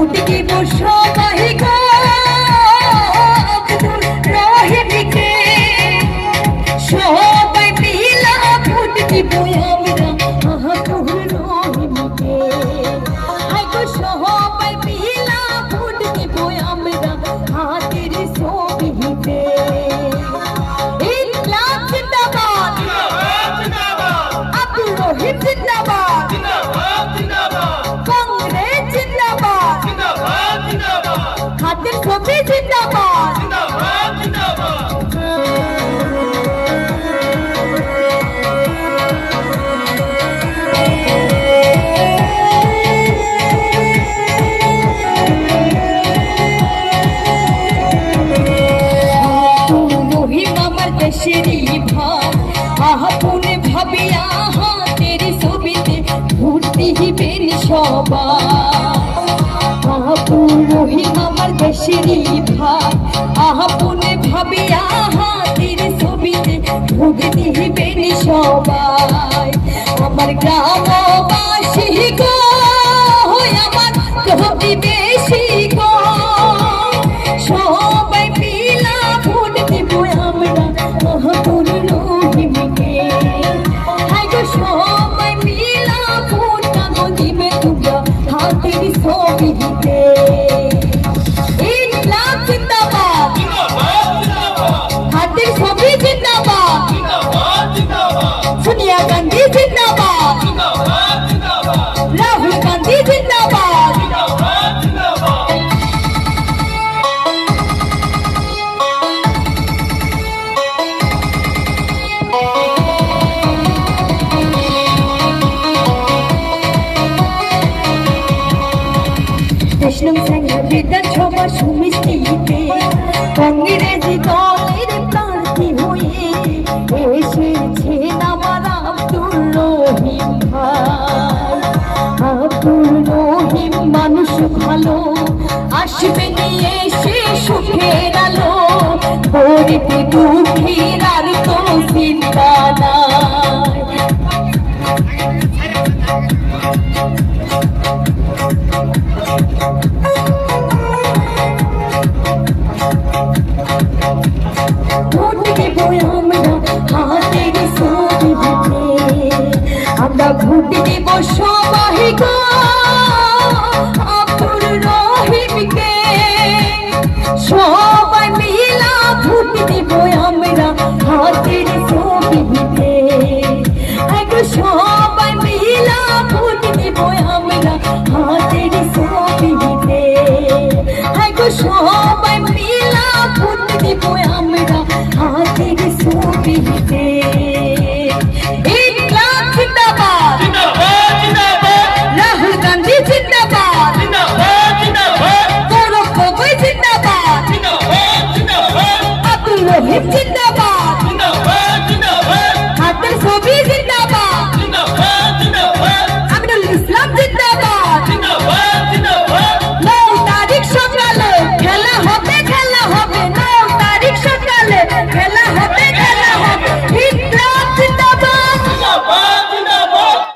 Vote দিব সবাই গো আব্দুল রহিমকে, সবাই মিলা ভোট দিব আমরা আব্দুল রহিমকে। আই গো সবাই মিলা ভোট দিব আমরা হাতের ছবিতে। ইনকলাব জিন্দাবাদ, আব্দুল রহিম জিন্দাবাদ, কংগ্রেস জিন্দাবাদ, হাতের ছবি জিন্দাবাদ। দেশেরই ভাব আপনে ভাবিয়া হাতের ছবিতে ভোট দিবেন সবাই। আব্দুল রহিম আমার দেশেরই ভাব আপনে ভাবিয়া হাতের ছবিতে ভোট দিবেন সবাই। আমার গ্রামবাসী গো আমার প্রতিবেশী গো সবাই মিলা ভোট দিব আমরা আব্দুল রহিমকে। আই গো সবাই মিলা ভোট দিবে তোমরা হাতের ছবিতে। ইনকলাব জিন্দাবাদ, হাতের ছবি জিন্দাবাদ, সোনিয়া গান্ধী জিন্দাবাদ, রাহুল গান্ধী জিন্দাবাদ। কৃষ্ণ বিধানসভা সমিতিতে কংগ্রেস দলের প্রার্থী হয়ে এসেছেন আমার আব্দুল রহিম ভাই। আব্দুল রহিম মানুষ ভালো, আসবে নিয়ে এসে সুখের আলো, গরিব দুঃখীর